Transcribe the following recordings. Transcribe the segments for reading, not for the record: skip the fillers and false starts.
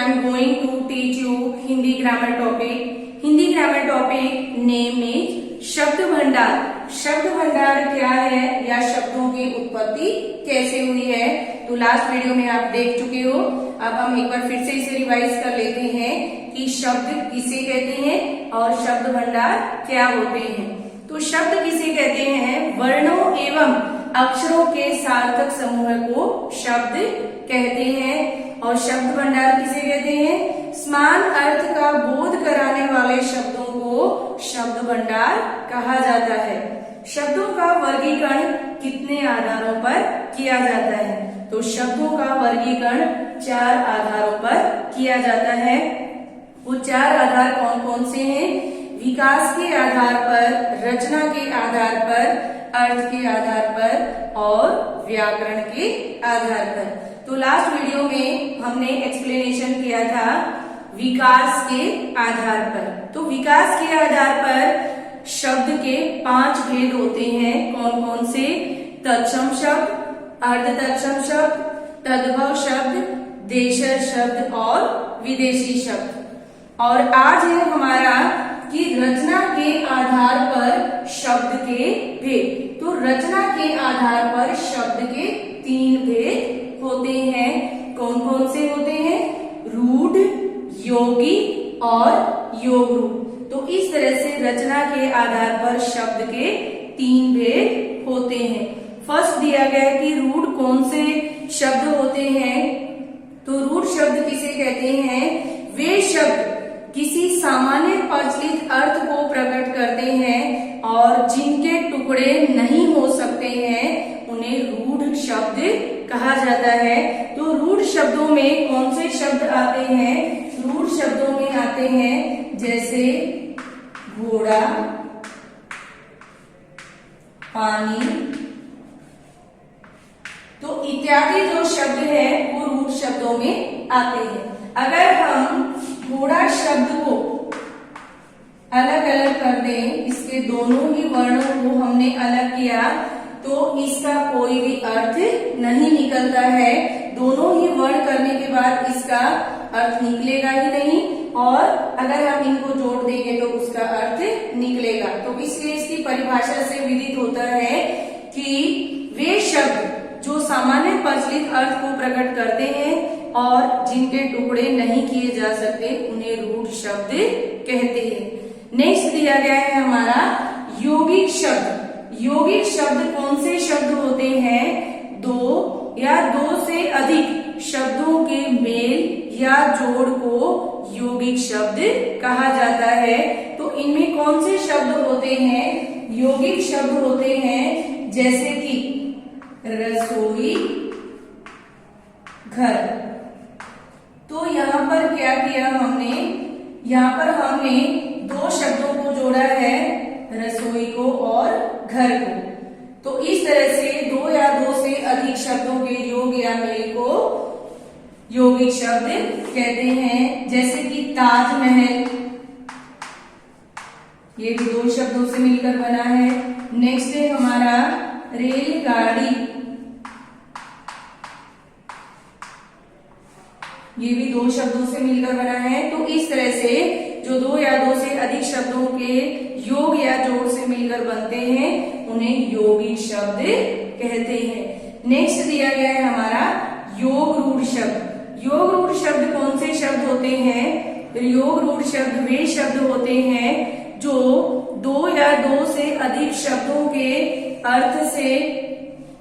I am going to teach you Hindi grammar topic. Hindi grammar topic name is शब्द भंडार. शब्द भंडार क्या है या शब्दों की उत्पत्ति कैसे हुई है, तो लास्ट वीडियो में आप देख चुके हो. अब हम एक बार फिर से इसे रिवाइज कर लेते हैं कि शब्द किसे कहते हैं और शब्द भंडार क्या होते हैं. तो शब्द किसे कहते हैं? वर्णों एवं अक्षरों के सार्थक समूह को शब्द कहते हैं. और शब्द भंडार किसे कहते हैं? समान अर्थ का बोध कराने वाले शब्दों को शब्द भंडार कहा जाता है. शब्दों का वर्गीकरण कितने आधारों पर किया जाता है? तो शब्दों का वर्गीकरण 4 आधारों पर किया जाता है. वो 4 आधार कौन कौन से हैं? विकास के आधार पर, रचना के आधार पर, अर्थ के आधार पर और व्याकरण के आधार पर. तो लास्ट वीडियो में हमने एक्सप्लेनेशन किया था विकास के आधार पर. तो विकास के आधार पर शब्द के 5 भेद होते हैं. कौन कौन से? तत्सम शब्द, अर्ध तत्सम शब्द, तद्भव शब्द, देशज शब्द और विदेशी शब्द. और आज है हमारा कि रचना के आधार पर शब्द के भेद. तो रचना के आधार पर शब्द के 3 भेद होते हैं. कौन कौन से होते हैं? रूढ़, योगी और योग रूप. तो इस तरह से रचना के आधार पर शब्द के 3 भेद होते हैं. फर्स्ट दिया गया है कि रूढ़ कौन से शब्द होते हैं. तो रूढ़ शब्द किसे कहते हैं? वे शब्द किसी सामान्य प्रचलित अर्थ को प्रकट करते हैं और जिनके टुकड़े नहीं हो सकते हैं उन्हें रूढ़ शब्द कहा जाता है. तो रूढ़ शब्दों में कौन से शब्द आते हैं? रूढ़ शब्दों में आते हैं जैसे घोड़ा, पानी, तो इत्यादि जो शब्द है वो रूढ़ शब्दों में आते हैं. अगर हम घोड़ा शब्द को अलग अलग कर दें, इसके दोनों ही वर्णों को हमने अलग किया तो इसका कोई भी अर्थ नहीं निकलता है. दोनों ही वर्ण करने के बाद इसका अर्थ निकलेगा ही नहीं, और अगर हम इनको जोड़ देंगे तो उसका अर्थ निकलेगा. तो इसलिए इसकी परिभाषा से विदित होता है कि वे शब्द जो सामान्य प्रचलित अर्थ को प्रकट करते हैं और जिनके टुकड़े नहीं किए जा सकते उन्हें रूढ़ शब्द कहते हैं. नेक्स्ट दिया गया है हमारा यौगिक शब्द. यौगिक शब्द कौन से शब्द होते हैं? 2 या 2 से अधिक शब्दों के मेल या जोड़ को यौगिक शब्द कहा जाता है. तो इनमें कौन से शब्द होते हैं? यौगिक शब्द होते हैं जैसे कि रसोई, घर. तो यहाँ पर क्या किया हमने? यहाँ पर हमने 2 शब्दों को जोड़ा है, रसोई को और घर को. तो इस तरह से 2 या 2 से अधिक शब्दों के योग या मेल को यौगिक शब्द कहते हैं. जैसे कि ताजमहल, ये भी 2 शब्दों से मिलकर बना है. नेक्स्ट है हमारा रेलगाड़ी, ये भी 2 शब्दों से मिलकर बना है. तो इस तरह से जो 2 या 2 से अधिक शब्दों के योग या जोड़ से मिलकर बनते हैं उन्हें यौगिक शब्द कहते हैं. नेक्स्ट दिया गया है हमारा योग रूढ़ शब्द. योग रूढ़ शब्द कौन से शब्द होते हैं? योग रूढ़ शब्द वे शब्द होते हैं जो 2 या 2 से अधिक शब्दों के अर्थ से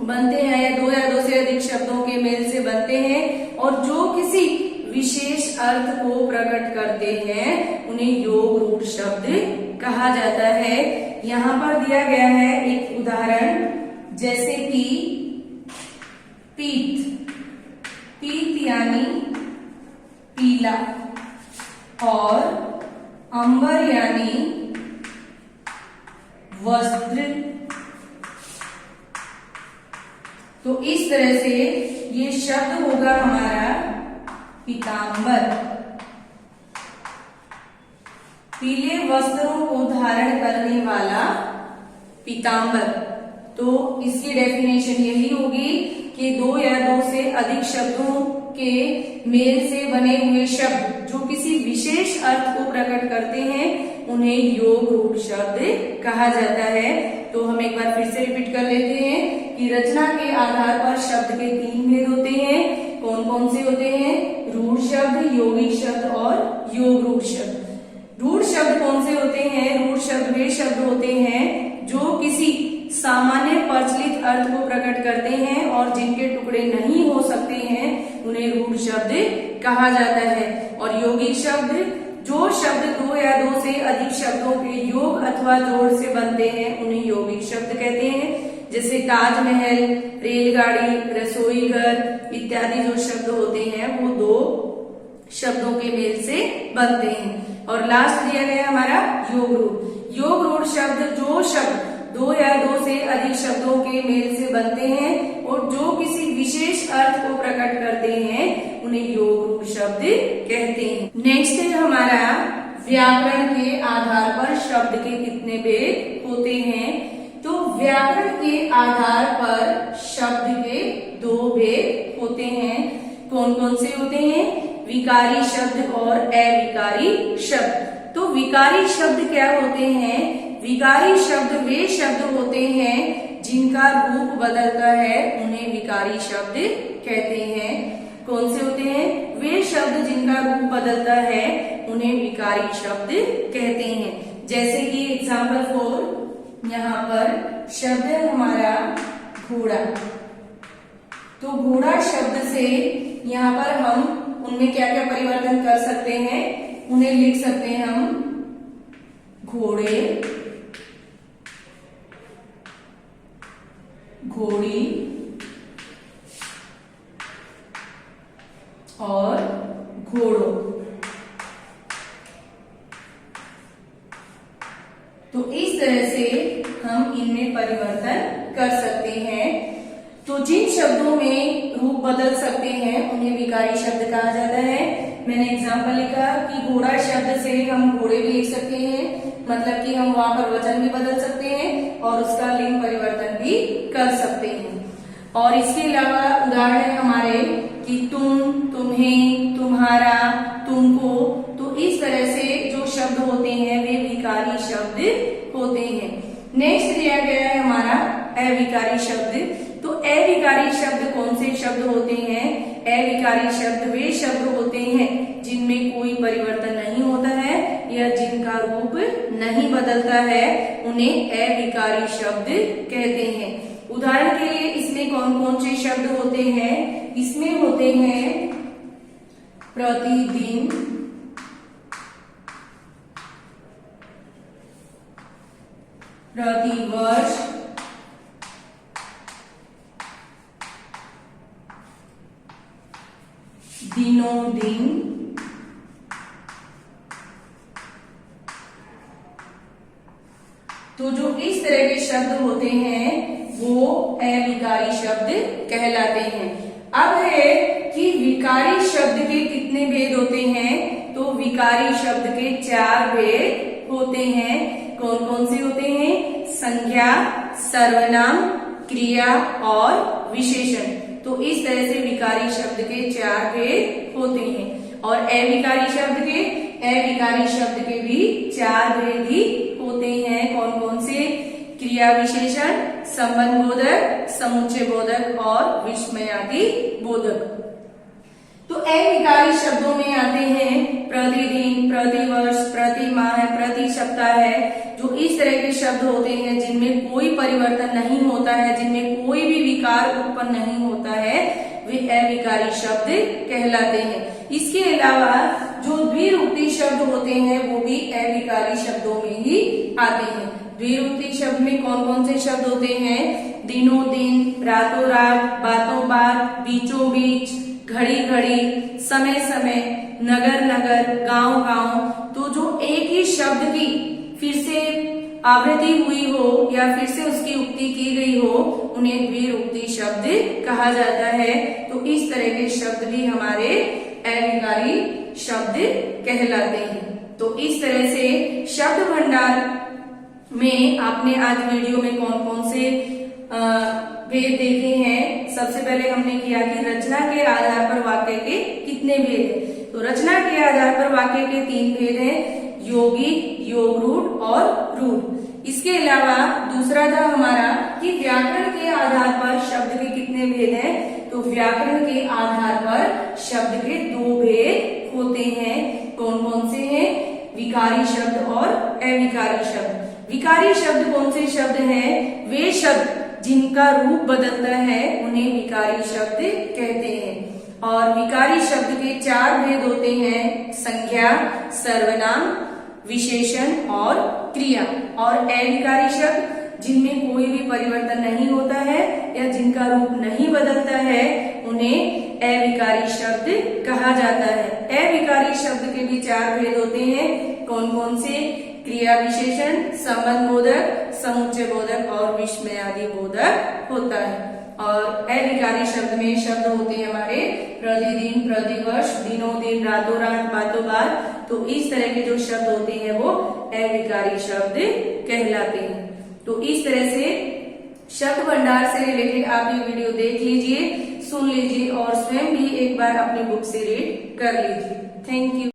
बनते हैं या 2 या 2 से अधिक शब्दों के मेल से बनते हैं और जो किसी विशेष अर्थ को प्रकट करते हैं उन्हें योग रूढ़ शब्द कहा जाता है. यहाँ पर दिया गया है एक उदाहरण जैसे कि पीत. पीत यानी पीला और अंबर यानी वस्त्र. तो इस तरह से ये शब्द होगा हमारा पीतांबर. पीले वस्त्रों को धारण करने वाला पीतांबर. तो इसकी डेफिनेशन यही होगी कि 2 या 2 से अधिक शब्दों के मेल से बने हुए शब्द जो किसी विशेष अर्थ को प्रकट करते हैं उन्हें योग रूढ़ शब्द कहा जाता है। तो हम एक बार फिर से रिपीट कर लेते हैं कि रचना के आधार पर शब्द के 3 भेद होते हैं। कौन कौन से होते हैं? रूढ़ शब्द, यौगिक शब्द और योग रूढ़ शब्द। रूढ़ शब्द कौन से होते हैं? रूढ़ शब्द वे शब्द होते हैं जो किसी सामान्य प्रचलित अर्थ को प्रकट करते हैं और जिनके टुकड़े नहीं हो सकते हैं उन्हें रूढ़ शब्द कहा जाता है। और यौगिक शब्द जो शब्द 2 या 2 से अधिक शब्दों के योग अथवा जोड़ से बनते हैं उन्हें यौगिक शब्द कहते हैं। जैसे ताजमहल, रेलगाड़ी, रसोई घर इत्यादि जो शब्द होते हैं वो 2 शब्दों के मेल से बनते हैं। और लास्ट दिया गया हमारा योग रूढ़। योग रूढ़ शब्द जो शब्द 2 या 2 से अधिक शब्दों के मेल से बनते हैं और जो किसी विशेष अर्थ को प्रकट करते हैं उन्हें योग रूढ़ शब्द कहते हैं। नेक्स्ट है हमारा व्याकरण के आधार पर शब्द के कितने भेद होते हैं। तो व्याकरण के आधार पर शब्द के 2 भेद होते हैं। कौन कौन से होते हैं? विकारी शब्द और अविकारी शब्द। तो विकारी शब्द क्या होते हैं? विकारी शब्द वे शब्द होते हैं जिनका रूप बदलता है उन्हें विकारी शब्द कहते हैं। कौन से होते हैं? वे शब्द जिनका रूप बदलता है उन्हें विकारी शब्द कहते हैं। जैसे कि एग्जाम्पल 4 यहाँ पर शब्द है हमारा घोड़ा। तो घोड़ा शब्द से यहाँ पर हम उनमें क्या क्या परिवर्तन कर सकते हैं? उन्हें लिख सकते हैं हम घोड़े, घोड़ी और घोड़ों। तो इस तरह से हम इनमें परिवर्तन कर सकते हैं। तो जिन शब्दों में रूप बदल सकते हैं उन्हें विकारी शब्द कहा जाता है। मैंने एग्जाम्पल लिखा कि घोड़ा शब्द से हम घोड़े भी लिख सकते हैं, मतलब कि हम वहां पर वचन भी बदल सकते हैं और उसका लिंग परिवर्तन भी कर सकते हैं। और इसके अलावा उदाहरण है हमारे कि तुम, तुम्हें, तुम्हारा, तुमको। तो इस तरह से जो शब्द होते हैं वे विकारी शब्द होते हैं। नेक्स्ट दिया गया है हमारा अविकारी शब्द। तो अविकारी शब्द कौन से शब्द होते हैं? अविकारी शब्द वे शब्द होते हैं जिनमें कोई परिवर्तन नहीं होता है या जिनका रूप नहीं बदलता है उन्हें अविकारी शब्द कहते हैं। उदाहरण के लिए इसमें कौन कौन से शब्द होते हैं? इसमें होते हैं प्रतिदिन, प्रतिवर्ष, दिनों दिन, तो जो इस तरह के शब्द होते हैं वो अविकारी शब्द कहलाते हैं। अब है कि विकारी शब्द के कितने भेद होते हैं? तो विकारी शब्द के 4 भेद होते हैं। कौन कौन से होते हैं? संज्ञा, सर्वनाम, क्रिया और विशेषण। तो इस तरह से विकारी शब्द के 4 भेद होते हैं। और अविकारी शब्द के भी 4 भेद ही होते हैं। कौन कौन से? क्रिया विशेषण, संबंध बोधक, समुच्चय बोधक और विस्मयादि बोधक। तो अविकारी शब्दों में आते हैं प्रतिदिन, प्रतिवर्ष, प्रति माह, प्रति सप्ताह है। जो इस तरह के शब्द होते हैं जिनमें कोई परिवर्तन नहीं होता है, जिनमें कोई भी विकार उत्पन्न नहीं होता है, वे अविकारी शब्द कहलाते हैं। इसके अलावा जो द्विरूपी शब्द होते हैं वो भी अविकारी शब्दों में ही आते हैं। द्विरूपी शब्द में कौन कौन से शब्द होते हैं? दिनों दिन, रातों रात, बातों बात, बीचों बीच, घड़ी घड़ी, समय समय, नगर नगर, गांव गांव। तो जो एक ही शब्द की फिर से आवृत्ति हुई हो या फिर से उसकी उक्ति की गई हो उन्हें द्विरूपी शब्द कहा जाता है। तो इस तरह के शब्द भी हमारे अविकारी शब्द कहलाते हैं। तो इस तरह से शब्द भंडार में आपने आज वीडियो में कौन कौन से भेद देखे हैं सबसे पहले हमने किया कि रचना के आधार पर वाक्य के कितने भेद हैं। तो रचना के आधार पर वाक्य के 3 भेद हैं, यौगिक, योग रूढ़ और रूढ़। इसके अलावा दूसरा था हमारा कि व्याकरण के आधार पर शब्द के कितने भेद हैं। तो व्याकरण के आधार पर शब्द के 2 भेद होते हैं। कौन कौन से हैं? विकारी शब्द और अविकारी शब्द। विकारी शब्द कौन से शब्द हैं? वे शब्द जिनका रूप बदलता है उन्हें विकारी शब्द कहते हैं। और विकारी शब्द के 4 भेद होते हैं, संज्ञा, सर्वनाम, विशेषण और क्रिया। और अविकारी शब्द जिनमें कोई भी परिवर्तन नहीं होता है या जिनका रूप नहीं बदलता है उन्हें अविकारी शब्द कहा जाता है। अविकारी शब्द के भी 4 भेद होते हैं। कौन कौन से? क्रिया विशेषण, संबंध बोधक, समुच्चय बोधक और विस्मयादि बोधक होता है। और अविकारी शब्द में शब्द होते हैं हमारे प्रतिदिन, प्रतिवर्ष, दिनों दिन, रातों रात, बातों बात। तो इस तरह के जो शब्द होते हैं वो अविकारी शब्द कहलाते हैं। तो इस तरह से शब्द भंडार से रिलेटेड आप ये वीडियो देख लीजिए, सुन लीजिए और स्वयं भी एक बार अपनी बुक से रीड कर लीजिए। Thank you.